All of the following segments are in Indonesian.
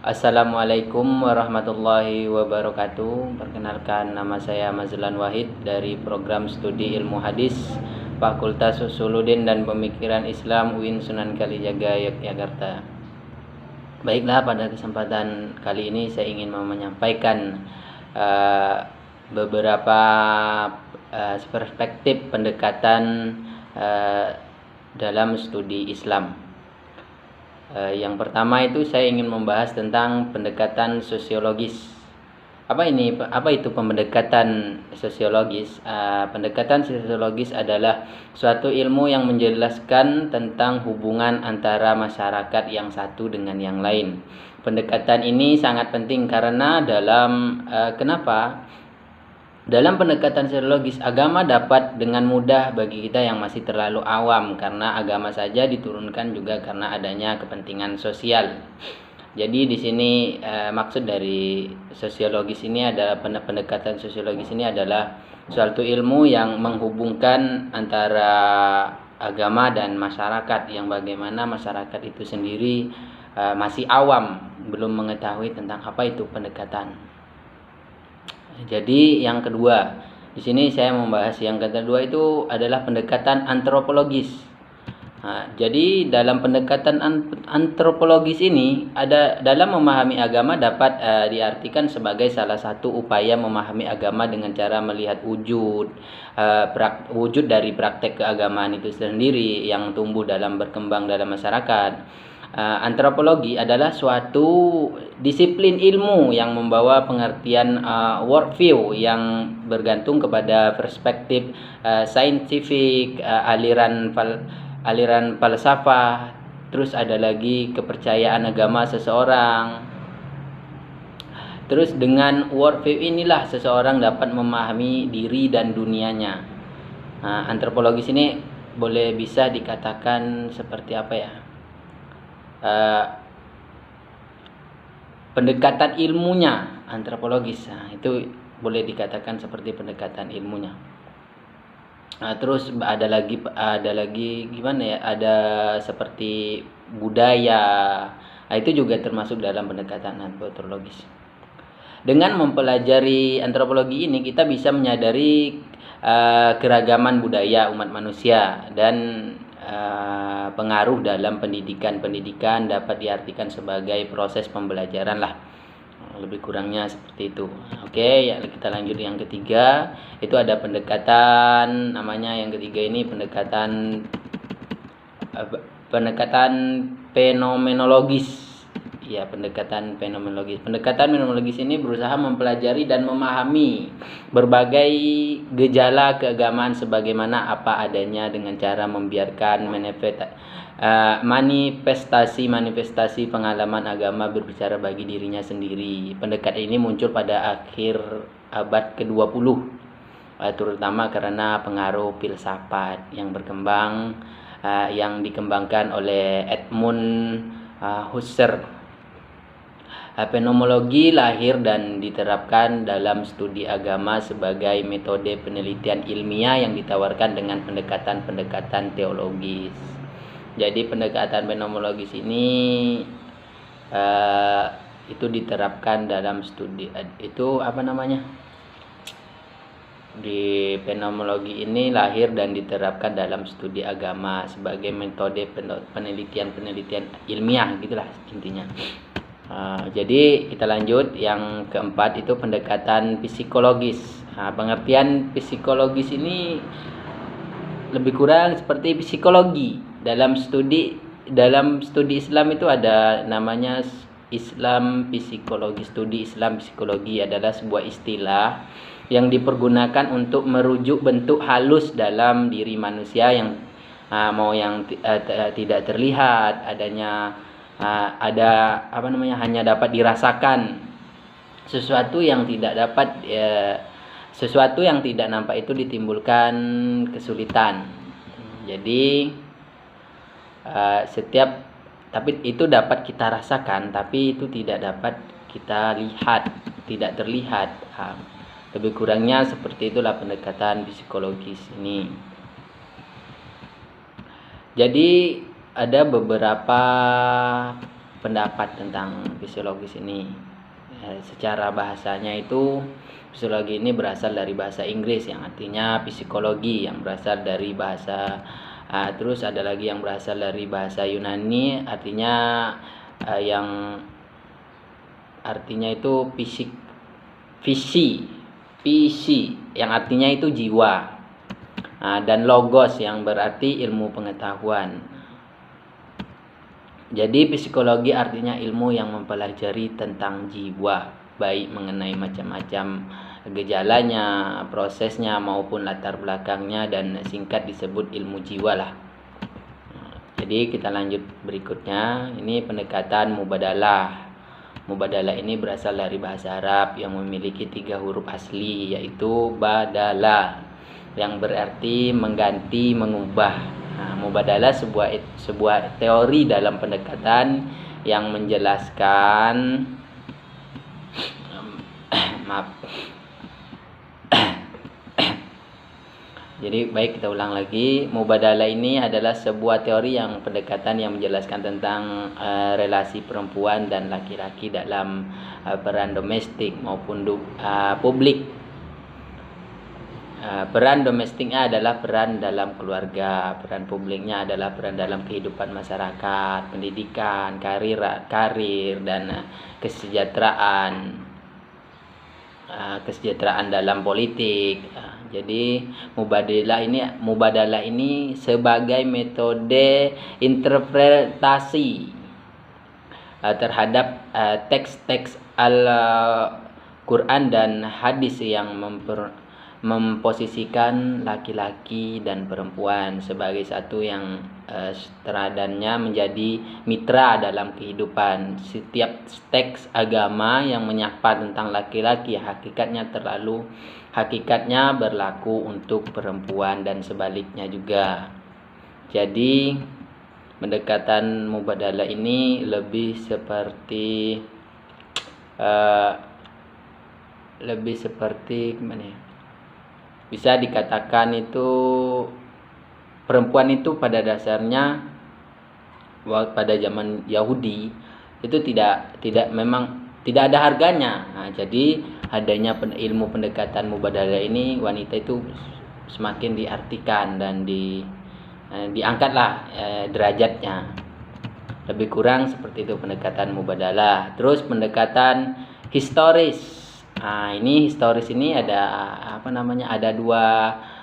Assalamualaikum warahmatullahi wabarakatuh. Perkenalkan, nama saya Mazlan Wahid dari program studi ilmu hadis Fakultas Usuluddin dan Pemikiran Islam UIN Sunan Kalijaga, Yogyakarta. Baiklah, pada kesempatan kali ini saya ingin menyampaikan beberapa perspektif pendekatan dalam studi Islam. Yang pertama itu saya ingin membahas tentang pendekatan sosiologis. Apa itu pendekatan sosiologis? Pendekatan sosiologis adalah suatu ilmu yang menjelaskan tentang hubungan antara masyarakat yang satu dengan yang lain. Pendekatan ini sangat penting karena kenapa? Dalam pendekatan sosiologis, agama dapat dengan mudah bagi kita yang masih terlalu awam, karena agama saja diturunkan juga karena adanya kepentingan sosial. Jadi di sini maksud dari sosiologis ini adalah pendekatan sosiologis ini adalah suatu ilmu yang menghubungkan antara agama dan masyarakat, yang bagaimana masyarakat itu sendiri masih awam, belum mengetahui tentang apa itu pendekatan. Jadi yang kedua, di sini saya membahas yang kedua itu adalah pendekatan antropologis. Jadi dalam pendekatan antropologis ini dalam memahami agama dapat diartikan sebagai salah satu upaya memahami agama dengan cara melihat wujud dari praktek keagamaan itu sendiri yang tumbuh dalam berkembang dalam masyarakat. Antropologi adalah suatu disiplin ilmu yang membawa pengertian worldview yang bergantung kepada perspektif saintifik, aliran falsafah, terus ada lagi kepercayaan agama seseorang. Terus dengan worldview inilah seseorang dapat memahami diri dan dunianya. Antropologis ini bisa dikatakan seperti apa ya? Pendekatan ilmunya antropologis, itu boleh dikatakan seperti pendekatan ilmunya. Terus ada lagi gimana ya? Ada seperti budaya. Itu juga termasuk dalam pendekatan antropologis. Dengan mempelajari antropologi ini kita bisa menyadari keragaman budaya umat manusia dan pengaruh dalam pendidikan dapat diartikan sebagai proses pembelajaran lah, lebih kurangnya seperti itu. Oke, ya kita lanjut yang ketiga. Itu ada pendekatan yang ketiga ini pendekatan fenomenologis. Ya, pendekatan fenomenologis. Pendekatan fenomenologis ini berusaha mempelajari dan memahami berbagai gejala keagamaan sebagaimana apa adanya dengan cara membiarkan manifestasi pengalaman agama berbicara bagi dirinya sendiri. Pendekatan ini muncul pada akhir abad ke-20, terutama karena pengaruh filsafat yang berkembang yang dikembangkan oleh Edmund Husserl. Fenomenologi lahir dan diterapkan dalam studi agama sebagai metode penelitian ilmiah yang ditawarkan dengan pendekatan-pendekatan teologis. Jadi pendekatan fenomenologis ini itu diterapkan dalam studi di fenomenologi ini lahir dan diterapkan dalam studi agama sebagai metode penelitian ilmiah, gitulah intinya. Jadi kita lanjut yang keempat, itu pendekatan psikologis. Pengertian psikologis ini lebih kurang seperti psikologi. Dalam studi Islam itu ada namanya Islam psikologi. Studi Islam psikologi adalah sebuah istilah yang dipergunakan untuk merujuk bentuk halus dalam diri manusia yang tidak terlihat, hanya dapat dirasakan. Sesuatu yang tidak nampak itu ditimbulkan kesulitan. Jadi tapi itu dapat kita rasakan, tapi itu tidak dapat kita lihat, tidak terlihat. Lebih kurangnya seperti itulah pendekatan psikologis ini. Jadi ada beberapa pendapat tentang fisiologis ini. Secara bahasanya itu fisiologi ini berasal dari bahasa Inggris yang artinya psikologi, yang berasal dari bahasa terus ada lagi yang berasal dari bahasa Yunani artinya yang artinya itu visi yang artinya itu jiwa, dan logos yang berarti ilmu pengetahuan. Jadi psikologi artinya ilmu yang mempelajari tentang jiwa, baik mengenai macam-macam gejalanya, prosesnya maupun latar belakangnya, dan singkat disebut ilmu jiwa lah. Jadi kita lanjut berikutnya. Ini pendekatan mubadalah. Mubadalah ini berasal dari bahasa Arab yang memiliki 3 huruf asli, yaitu badala, yang berarti mengganti, mengubah. Mubadalah sebuah teori dalam pendekatan yang menjelaskan Jadi baik, kita ulang lagi. Mubadalah ini adalah sebuah teori yang pendekatan yang menjelaskan tentang relasi perempuan dan laki-laki dalam peran domestik maupun publik. Peran domestiknya adalah peran dalam keluarga, peran publiknya adalah peran dalam kehidupan masyarakat, pendidikan, karir dan kesejahteraan dalam politik. Jadi mubadalah ini sebagai metode interpretasi terhadap teks-teks Al-Quran dan hadis yang memposisikan laki-laki dan perempuan sebagai satu yang teladannya menjadi mitra dalam kehidupan. Setiap teks agama yang menyapa tentang laki-laki hakikatnya berlaku untuk perempuan dan sebaliknya juga. Jadi pendekatan mubadalah ini lebih seperti gimana ya? Bisa dikatakan itu perempuan itu pada dasarnya pada zaman Yahudi itu memang tidak ada harganya. Jadi adanya ilmu pendekatan mubadalah ini, wanita itu semakin diartikan dan diangkatlah derajatnya. Lebih kurang seperti itu pendekatan mubadalah. Terus pendekatan historis. Ini historis ini ada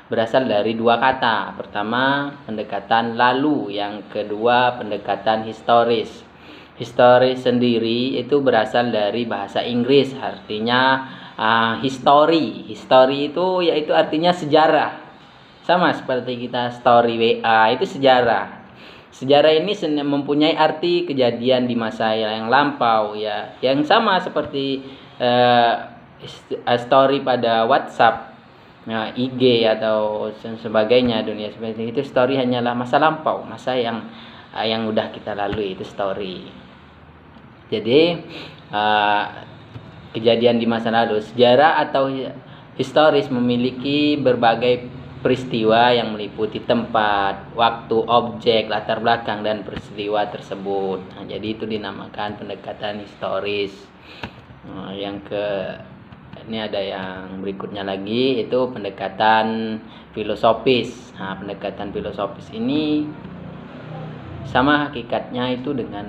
berasal dari 2 kata. Pertama pendekatan lalu, yang kedua pendekatan historis. Historis sendiri itu berasal dari bahasa Inggris, artinya history. History itu yaitu artinya sejarah. Sama seperti kita story WA itu sejarah. Sejarah ini mempunyai arti kejadian di masa yang lampau ya, yang sama seperti story pada WhatsApp, IG atau sebagainya, dunia seperti itu. Story hanyalah masa lampau, masa yang udah kita lalui, itu story. Jadi kejadian di masa lalu. Sejarah atau historis memiliki berbagai peristiwa yang meliputi tempat, waktu, objek, latar belakang dan peristiwa tersebut. Jadi itu dinamakan pendekatan historis. Ini ada yang berikutnya lagi, itu pendekatan filosofis. Pendekatan filosofis ini sama hakikatnya itu dengan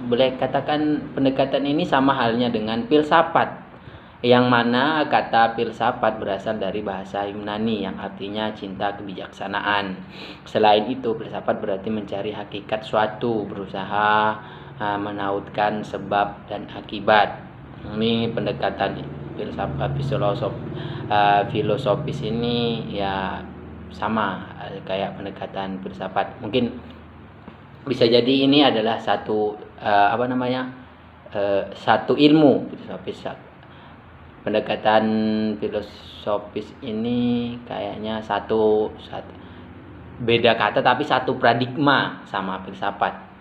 boleh katakan pendekatan ini sama halnya dengan filsafat, yang mana kata filsafat berasal dari bahasa Yunani yang artinya cinta kebijaksanaan. Selain itu, filsafat berarti mencari hakikat suatu, berusaha menautkan sebab dan akibat. Ini pendekatan filosofis ini ya sama kayak pendekatan filsafat. Mungkin bisa jadi ini adalah satu satu ilmu filosofis. Pendekatan filosofis ini kayaknya satu beda kata tapi satu paradigma sama filsafat.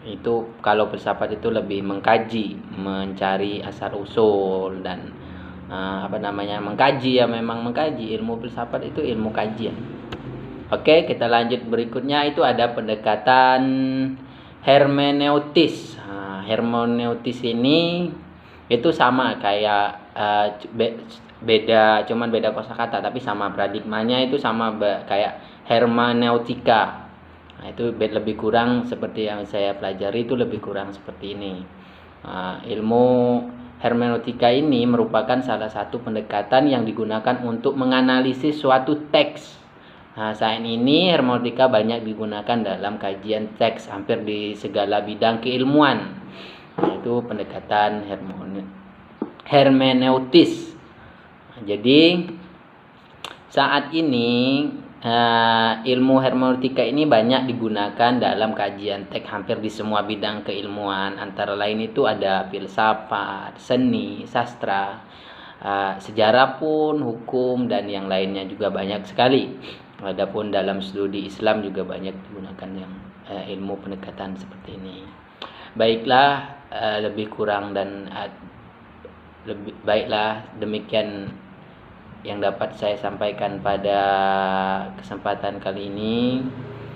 Itu kalau filsafat itu lebih mengkaji, mencari asal usul dan mengkaji, ya memang mengkaji. Ilmu filsafat itu ilmu kajian. Oke, kita lanjut berikutnya. Itu ada pendekatan hermeneutis. Hermeneutis ini itu sama kayak cuman beda kosakata, tapi sama paradigmanya itu sama kayak hermeneutika. Nah, itu lebih kurang seperti yang saya pelajari, itu lebih kurang seperti ini. Ilmu hermeneutika ini merupakan salah satu pendekatan yang digunakan untuk menganalisis suatu teks. Saat ini hermeneutika banyak digunakan dalam kajian teks hampir di segala bidang keilmuan. Itu pendekatan hermeneutis. Jadi saat ini ilmu hermeneutika ini banyak digunakan dalam kajian teks hampir di semua bidang keilmuan. Antara lain itu ada filsafat, seni, sastra, sejarah pun, hukum, dan yang lainnya juga banyak sekali. Adapun dalam studi Islam juga banyak digunakan yang ilmu pendekatan seperti ini. Baiklah, lebih kurang dan baiklah demikian yang dapat saya sampaikan pada kesempatan kali ini.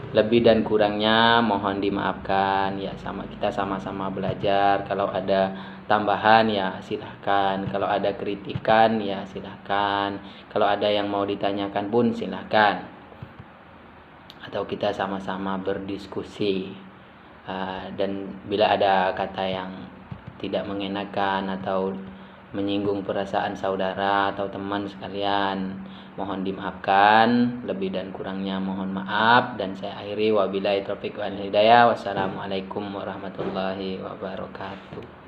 Lebih dan kurangnya mohon dimaafkan ya, kita sama-sama belajar. Kalau ada tambahan ya silahkan, kalau ada kritikan ya silahkan, kalau ada yang mau ditanyakan pun silahkan, atau kita sama-sama berdiskusi. Dan bila ada kata yang tidak mengenakan atau menyinggung perasaan saudara atau teman sekalian, mohon dimaafkan. Lebih dan kurangnya mohon maaf, dan saya akhiri wabillahi taufiq wal hidayah. Wassalamualaikum warahmatullahi wabarakatuh.